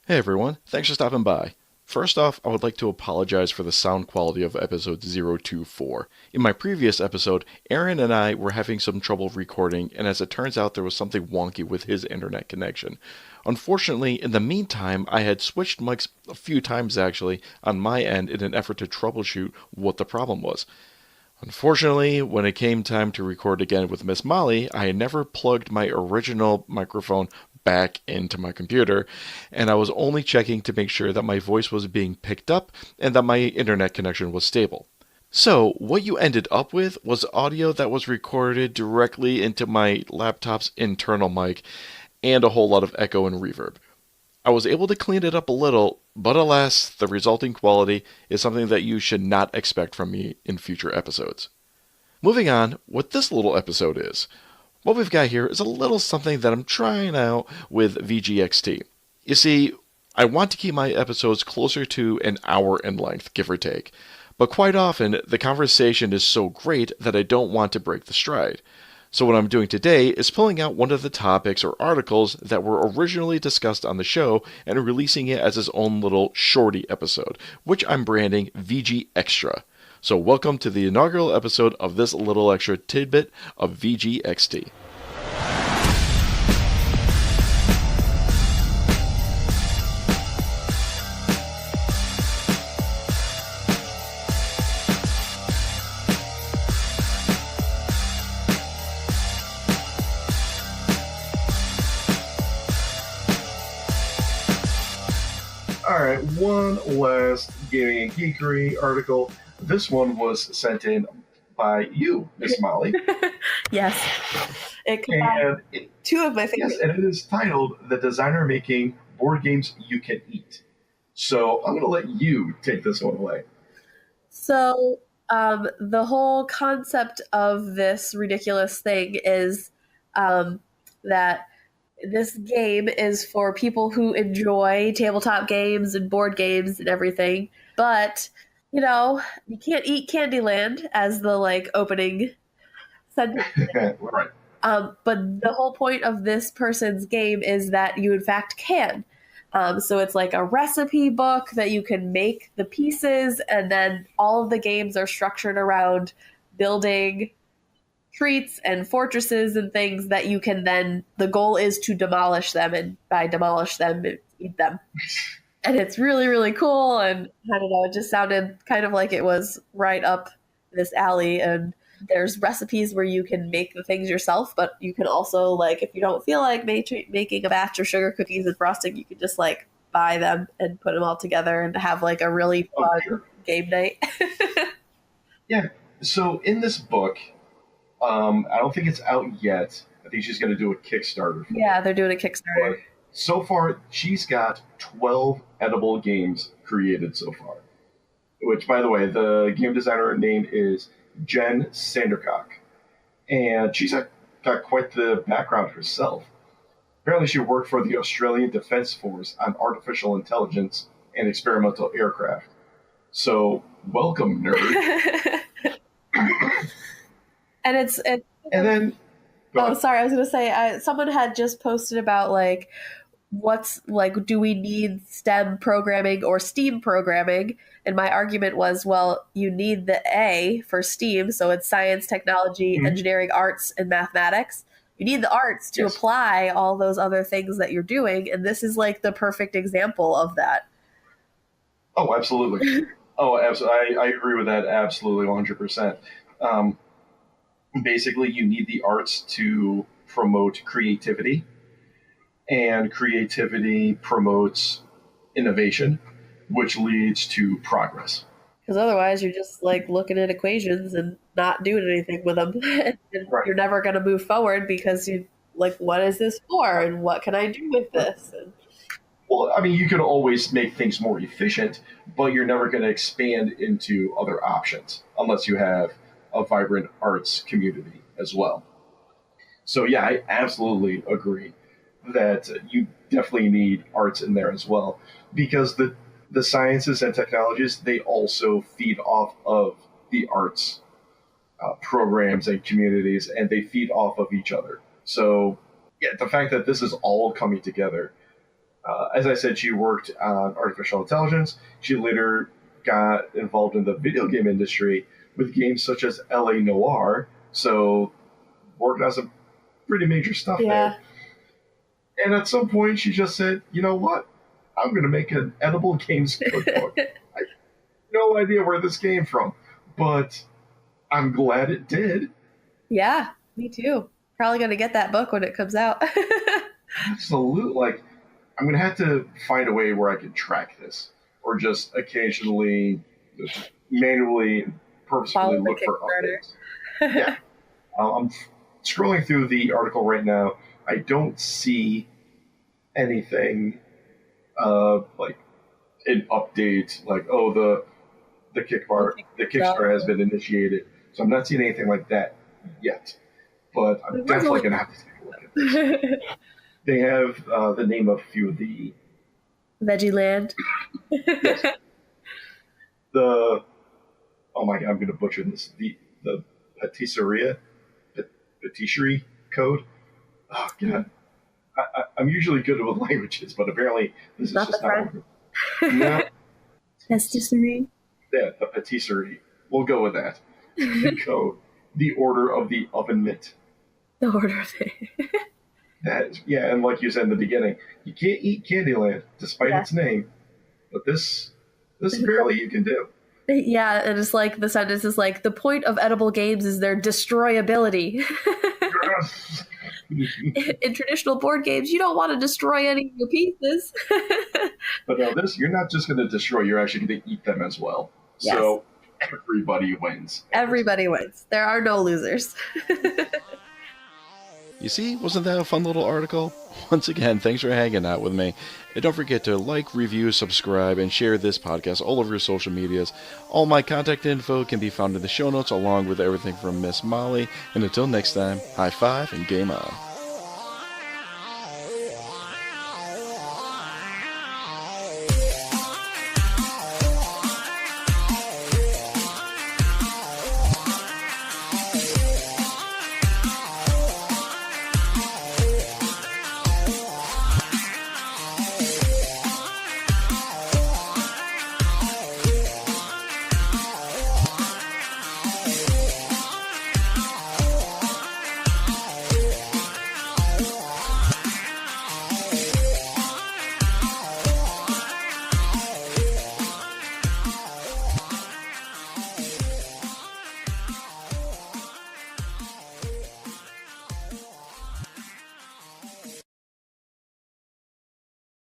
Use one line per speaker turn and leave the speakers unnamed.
Hey everyone, thanks for stopping by. First off, I would like to apologize for the sound quality of episode 024. In my previous episode, Aaron and I were having some trouble recording, and as it turns out, there was something wonky with his internet connection. Unfortunately, in the meantime, I had switched mics a few times actually on my end in an effort to troubleshoot what the problem was. Unfortunately, when it came time to record again with Miss Molly, I had never plugged my original microphone back into my computer, and I was only checking to make sure that my voice was being picked up and that my internet connection was stable. So, what you ended up with was audio that was recorded directly into my laptop's internal mic and a whole lot of echo and reverb. I was able to clean it up a little, but alas, the resulting quality is something that you should not expect from me in future episodes. Moving on, what this little episode is. What we've got here is a little something that I'm trying out with VGX-t. You see, I want to keep my episodes closer to an hour in length, give or take. But quite often, the conversation is so great that I don't want to break the stride. So what I'm doing today is pulling out one of the topics or articles that were originally discussed on the show and releasing it as its own little shorty episode, which I'm branding VG-Extra. So welcome to the inaugural episode of this little extra tidbit of VGX-t.
All right, one last gaming and geekery article. This one was sent in by you, Miss Molly,
Yes. It combined
and it,
two of my favorites.
yes, and it is titled "The Designer Making Board Games You Can Eat." So I'm going to let you take this one away.
So, the whole concept of this ridiculous thing is that this game is for people who enjoy tabletop games and board games and everything. But, you can't eat Candyland as the opening sentence.
Right.
But the whole point of this person's game is that you, in fact, can. So it's like a recipe book that you can make the pieces, and then all of the games are structured around building treats and fortresses and things that you can then. The goal is to demolish them, and by demolish them, eat them. And it's really, really cool. And I don't know, it just sounded kind of like it was right up this alley. And there's recipes where you can make the things yourself, but you can also, if you don't feel like making a batch of sugar cookies and frosting, you can just buy them and put them all together and have a really fun game night.
Yeah. So in this book, I don't think it's out yet. I think she's going to do a Kickstarter.
Yeah, they're doing a Kickstarter.
But so far, she's got 12 edible games created so far. Which, by the way, the game designer name is Jen Sandercock. And she's got quite the background herself. Apparently, she worked for the Australian Defence Force on artificial intelligence and experimental aircraft. So, welcome, nerd.
And it's
And then...
Oh, sorry, I was going to say, someone had just posted about, what's, do we need STEM programming or STEAM programming? And my argument was, well, you need the A for STEAM, so it's science, technology, engineering, arts, and mathematics. You need the arts to apply all those other things that you're doing, and this is, the perfect example of that.
Oh, absolutely. Absolutely. I agree with that absolutely 100%. Basically, you need the arts to promote creativity, and creativity promotes innovation, which leads to progress.
Because otherwise, you're just looking at equations and not doing anything with them. And
Right.
You're never going to move forward because you what is this for, and what can I do with this? And
Well, I mean, you can always make things more efficient, but you're never going to expand into other options unless you have a vibrant arts community as well. So yeah, I absolutely agree that you definitely need arts in there as well, because the sciences and technologies, they also feed off of the arts programs and communities, and they feed off of each other. So yeah, the fact that this is all coming together, As I said, she worked on artificial intelligence. She later got involved in the video game industry with games such as LA Noire. So, worked on some pretty major stuff
Yeah.
there. And at some point, she just said, you know what? I'm going to make an edible games cookbook. I have no idea where this came from, but I'm glad it did.
Yeah, me too. Probably going to get that book when it comes out.
Absolutely. Like, I'm going to have to find a way where I can track this, or just occasionally, just manually, purposefully
Follow the
look for
Kickstarter.
updates. Yeah. I'm scrolling through the article right now. I don't see anything like an update, like, oh, the Kickstarter has been initiated. So I'm not seeing anything like that yet. But I'm definitely going to have to take a look at this. They have the name of a few of the
Veggie Land.
yes, the oh my god, I'm going to butcher this. The patisserie code. Oh god, I'm usually good with languages, but apparently this is
Not
just
the
not
French.
one. No,
Patisserie.
yeah, the patisserie. We'll go with that. The code, the order of the oven mitt.
The order of it.
That yeah, and like you said in the beginning, you can't eat Candyland despite
Yeah.
its name, but this apparently you can do.
Yeah, and it's like the sentence is like, the point of edible games is their destroyability. In traditional board games, you don't want to destroy any of your pieces.
But no, this you're not just going to destroy; you're actually going to eat them as well.
Yes.
So everybody wins.
Everybody wins. There are no losers.
You see, wasn't that a fun little article? Once again, thanks for hanging out with me. And don't forget to like, review, subscribe, and share this podcast all over your social medias. All my contact info can be found in the show notes, along with everything from Miss Molly. And until next time, high five and game on.